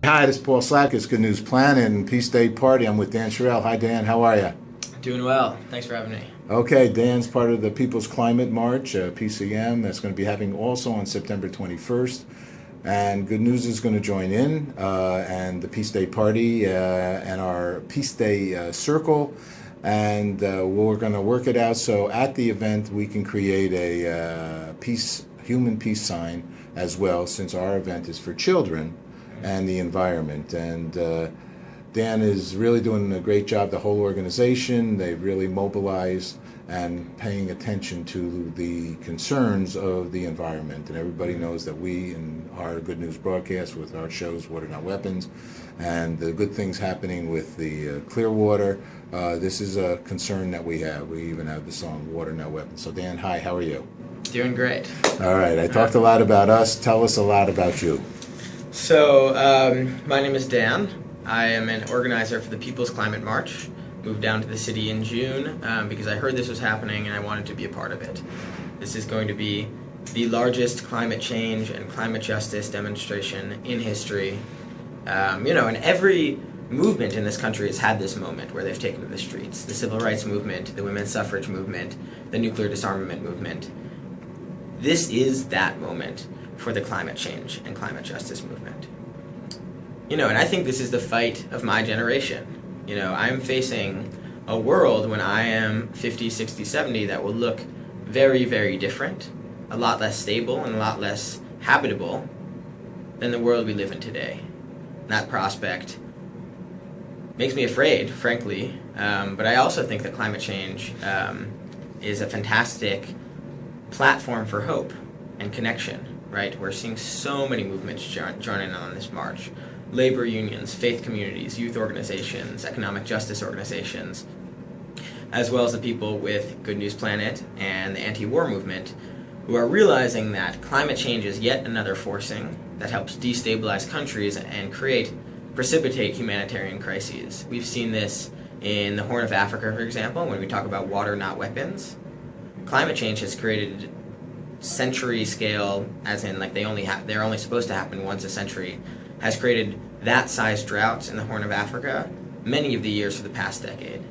Hi, this is Paul Slack. It's Good News Planet and Peace Day Party. I'm with Dan Sherrell. Hi, Dan. How are you? Doing well. Thanks for having me. Okay, Dan's part of the People's Climate March, PCM. That's going to be happening also on September 21st. And Good News is going to join in, and the Peace Day Party and our Peace Day Circle. And we're going to work it out so at the event we can create a human peace sign as well, since our event is for children and the environment. And Dan is really doing a great job, the whole organization. They've really mobilized and paying attention to the concerns of the environment. And everybody knows that we, in our Good News broadcast with our shows, Water Not Weapons, and the good things happening with the clear water, this is a concern that we have. We even have the song Water Not Weapons. So Dan, hi, how are you? Doing great. All right, I talked a lot about us. Tell us a lot about you. So, my name is Dan. I am an organizer for the People's Climate March. Moved down to the city in June because I heard this was happening and I wanted to be a part of it. This is going to be the largest climate change and climate justice demonstration in history. And every movement in this country has had this moment where they've taken to the streets. The civil rights movement, the women's suffrage movement, the nuclear disarmament movement. This is that moment for the climate change and climate justice movement. And I think this is the fight of my generation. I'm facing a world when I am 50, 60, 70 that will look very, very different, a lot less stable and a lot less habitable than the world we live in today. That prospect makes me afraid, frankly, but I also think that climate change is a fantastic platform for hope and connection. Right, we're seeing so many movements joining on this march. Labor unions, faith communities, youth organizations, economic justice organizations, as well as the people with Good News Planet and the anti-war movement, who are realizing that climate change is yet another forcing that helps destabilize countries and precipitate humanitarian crises. We've seen this in the Horn of Africa, for example, when we talk about water, not weapons. Climate change has created century scale, as in like they're only supposed to happen once a century, has created that size droughts in the Horn of Africa many of the years for the past decade.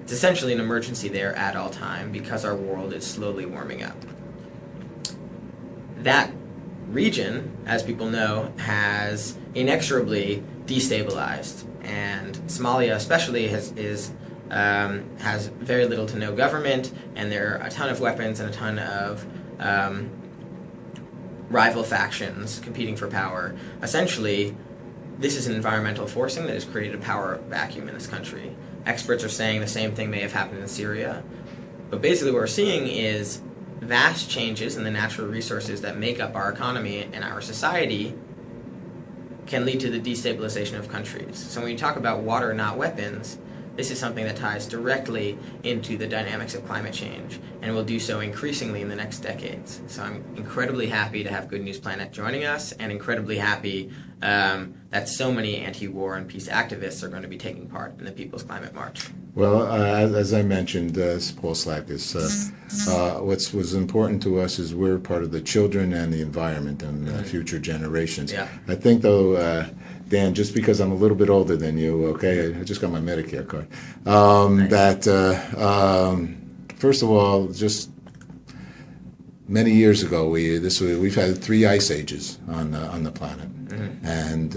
It's essentially an emergency there at all time because our world is slowly warming up. That region, as people know, has inexorably destabilized, and Somalia especially has very little to no government, and there are a ton of weapons and a ton of rival factions competing for power. Essentially, this is an environmental forcing that has created a power vacuum in this country. Experts are saying the same thing may have happened in Syria. But basically what we're seeing is vast changes in the natural resources that make up our economy and our society can lead to the destabilization of countries. So when you talk about water, not weapons, this is something that ties directly into the dynamics of climate change and will do so increasingly in the next decades. So I'm incredibly happy to have Good News Planet joining us, and incredibly happy that so many anti-war and peace activists are going to be taking part in the People's Climate March. Well, as I mentioned, Paul Slack, what's was important to us is we're part of the children and the environment and future generations. Yeah. I think, though, Dan, just because I'm a little bit older than you, okay, I just got my Medicare card, nice. First of all, just many years ago, we've had 3 ice ages on the planet, and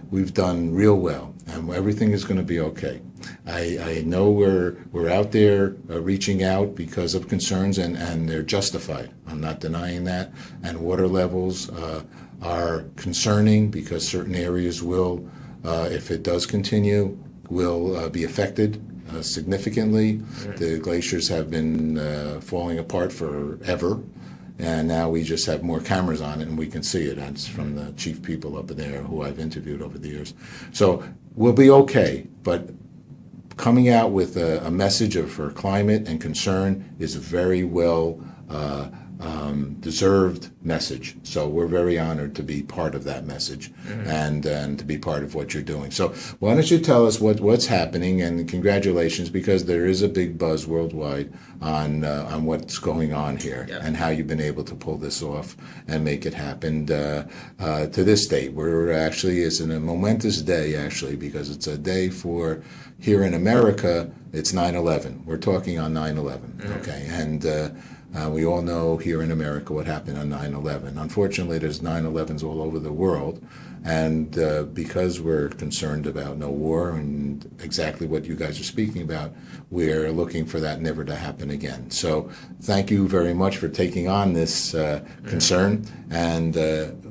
we've done real well, and everything is going to be okay. I know we're out there reaching out because of concerns, and they're justified. I'm not denying that. And water levels are concerning because certain areas will, if it does continue, will be affected significantly. The glaciers have been falling apart forever. And now we just have more cameras on it, and we can see it. That's from the chief people up there who I've interviewed over the years. So we'll be okay, but coming out with a message for climate and concern is very well deserved message. So we're very honored to be part of that message, and to be part of what you're doing. So why don't you tell us what's happening, and congratulations, because there is a big buzz worldwide on what's going on here, and how you've been able to pull this off and make it happen to this date. We're actually, it's a momentous day, actually, because it's a day for, here in America, it's 9/11. We're talking on 9/11, okay? And we all know here in America what happened on 9/11. Unfortunately, there's 9/11s all over the world, and because we're concerned about no war and exactly what you guys are speaking about, we're looking for that never to happen again. So thank you very much for taking on this concern, and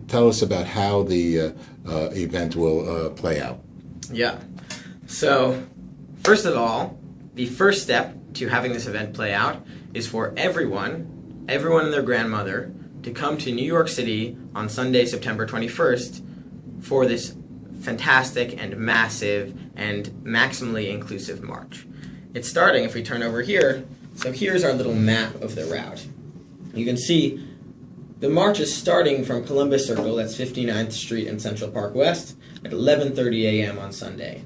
tell us about how the event will play out. Yeah. So, first of all, the first step to having this event play out is for everyone and their grandmother, to come to New York City on Sunday, September 21st for this fantastic and massive and maximally inclusive march. It's starting, if we turn over here, so here's our little map of the route. You can see the march is starting from Columbus Circle, that's 59th Street and Central Park West, at 11:30 a.m. on Sunday.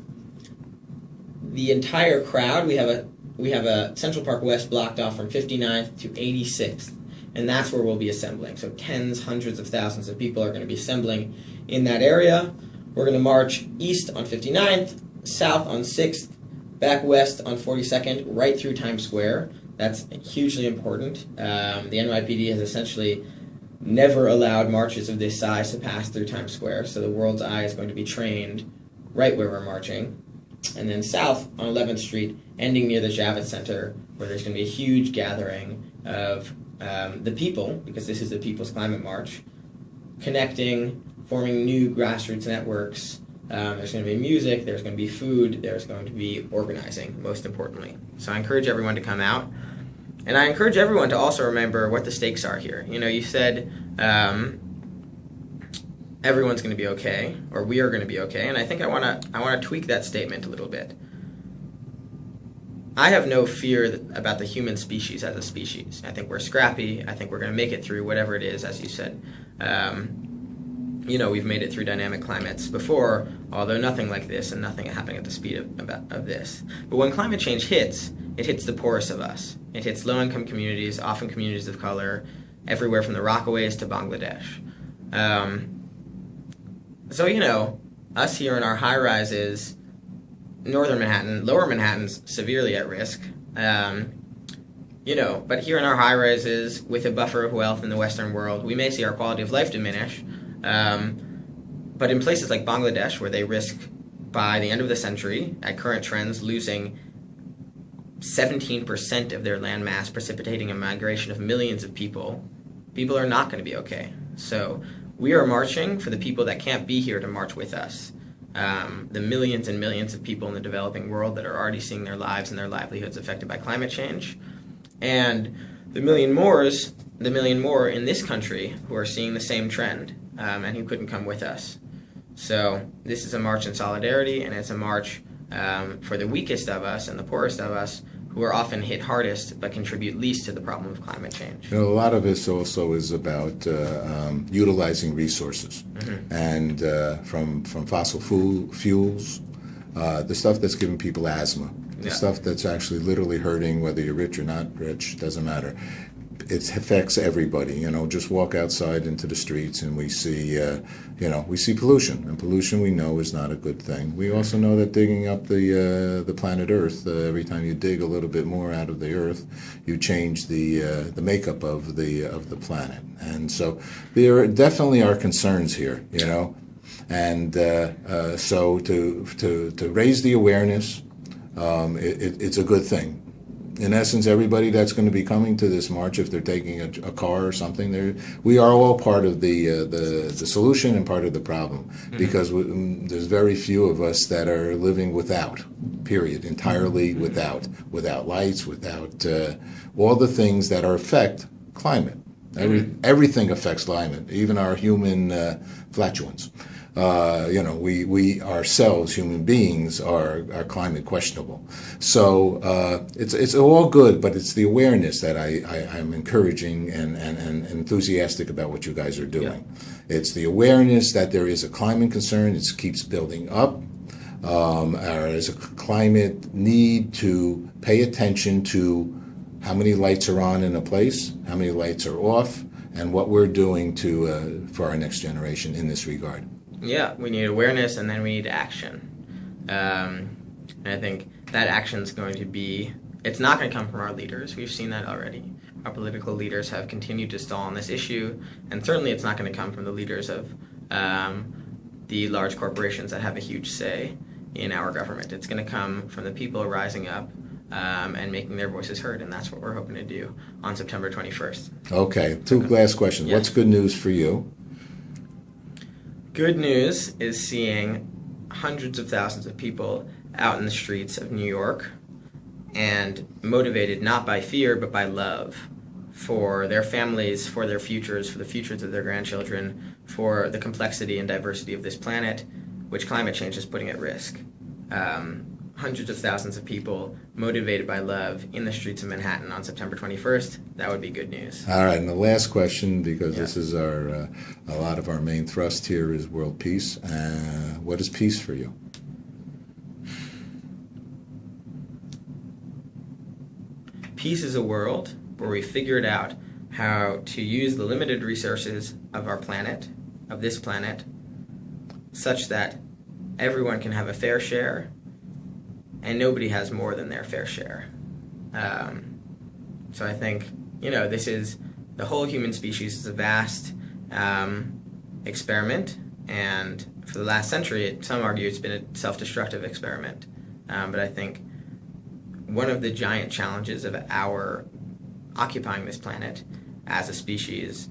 The entire crowd, we have a Central Park West blocked off from 59th to 86th, and that's where we'll be assembling. So tens, hundreds of thousands of people are going to be assembling in that area. We're going to march east on 59th, south on 6th, back west on 42nd, right through Times Square. That's hugely important. The NYPD has essentially never allowed marches of this size to pass through Times Square, so the world's eye is going to be trained right where we're marching. And then south on 11th Street, ending near the Javits Center, where there's going to be a huge gathering of the people, because this is the People's Climate March, connecting, forming new grassroots networks. There's going to be music, there's going to be food, there's going to be organizing, most importantly. So I encourage everyone to come out. And I encourage everyone to also remember what the stakes are here. You know, you said everyone's going to be okay, or we are going to be okay, and I think I want to tweak that statement a little bit. I have no fear about the human species as a species. I think we're scrappy. I think we're going to make it through whatever it is, as you said. You know, we've made it through dynamic climates before, although nothing like this and nothing happening at the speed of this. But when climate change hits, it hits the poorest of us. It hits low-income communities, often communities of color, everywhere from the Rockaways to Bangladesh. So, you know, us here in our high-rises, northern Manhattan, lower Manhattan's severely at risk. You know, but here in our high-rises, with a buffer of wealth in the Western world, we may see our quality of life diminish. But in places like Bangladesh, where they risk, by the end of the century, at current trends, losing 17% of their land mass, precipitating a migration of millions of people, people are not going to be okay. So we are marching for the people that can't be here to march with us. The millions and millions of people in the developing world that are already seeing their lives and their livelihoods affected by climate change. And the million more in this country who are seeing the same trend and who couldn't come with us. So this is a march in solidarity, and it's a march for the weakest of us and the poorest of us, who are often hit hardest but contribute least to the problem of climate change. You know, a lot of this also is about utilizing resources, and from fossil fuels, the stuff that's giving people asthma, the stuff that's actually literally hurting, whether you're rich or not rich, doesn't matter. It affects everybody. You know, just walk outside into the streets and we see, we see pollution, and pollution we know is not a good thing. We also know that digging up the planet Earth, every time you dig a little bit more out of the Earth, you change the makeup of the planet. And so there definitely are concerns here. You know, and so to raise the awareness, it's a good thing. In essence, everybody that's going to be coming to this march, if they're taking a car or something, we are all part of the solution and part of the problem, because there's very few of us that are living without, period, entirely without lights, without all the things that affect climate. Everything affects climate, even our human flatulence. we ourselves, human beings, are climate questionable. So it's all good, but it's the awareness that I'm encouraging and enthusiastic about what you guys are doing. Yeah. It's the awareness that there is a climate concern. It keeps building up. There is a climate need to pay attention to how many lights are on in a place, how many lights are off, and what we're doing for our next generation in this regard. Yeah, we need awareness, and then we need action. And I think that action is going to be, it's not going to come from our leaders. We've seen that already. Our political leaders have continued to stall on this issue, and certainly it's not going to come from the leaders of the large corporations that have a huge say in our government. It's going to come from the people rising up and making their voices heard, and that's what we're hoping to do on September 21st. Okay, two last questions. Yes. What's good news for you? Good news is seeing hundreds of thousands of people out in the streets of New York and motivated not by fear but by love for their families, for their futures, for the futures of their grandchildren, for the complexity and diversity of this planet, which climate change is putting at risk. Hundreds of thousands of people motivated by love in the streets of Manhattan on September 21st. That would be good news. All right, and the last question, because this is a lot of our main thrust here is world peace. What is peace for you? Peace is a world where we figured out how to use the limited resources of our planet, of this planet, such that everyone can have a fair share and nobody has more than their fair share. So I think, this is, the whole human species is a vast experiment, and for the last century, some argue it's been a self-destructive experiment. But I think one of the giant challenges of our occupying this planet as a species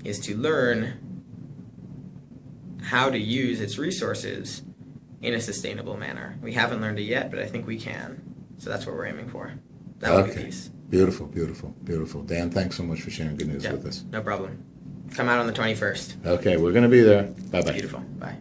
is to learn how to use its resources in a sustainable manner. We haven't learned it yet, but I think we can. So that's what we're aiming for. That would be peace. Beautiful, beautiful, beautiful. Dan, thanks so much for sharing good news with us. No problem. Come out on the 21st. Okay, we're going to be there. Bye-bye. Beautiful. Bye.